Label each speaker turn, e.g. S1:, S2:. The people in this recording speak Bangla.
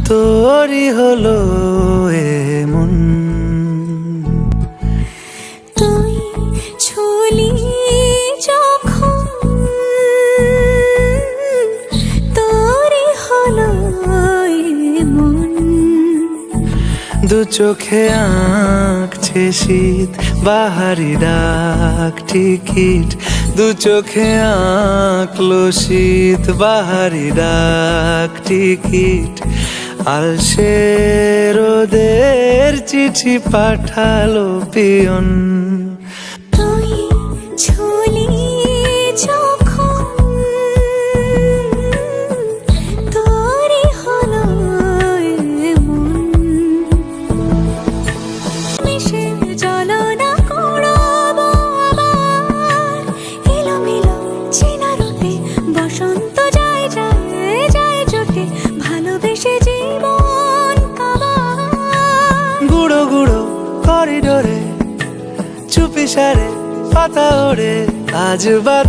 S1: তোরই হলো এমন।
S2: তুই ছুলি যখন তোরই হলো এমন।
S1: দু চোখে আঁকছে শীত বাহারি ডাক টিকিট, দু চোখে আঁকলো শীত বাহারি ডাক টিকিট। আলসে রোদের চিঠি পাঠালো পিয়ন।
S2: তুই ছুলি যখন তোরই হলো এমন। মিশে জ্বলনা করবো আবার এলোমেলো চেনা রূপে। বসন্ত যায় যায় যায় জোটে, ভালোবেসে জীবন কাবার।
S1: গুঁড়ো গুঁড়ো করিডোরে চুপি সারে পাতা ওড়ে, আজ বাতা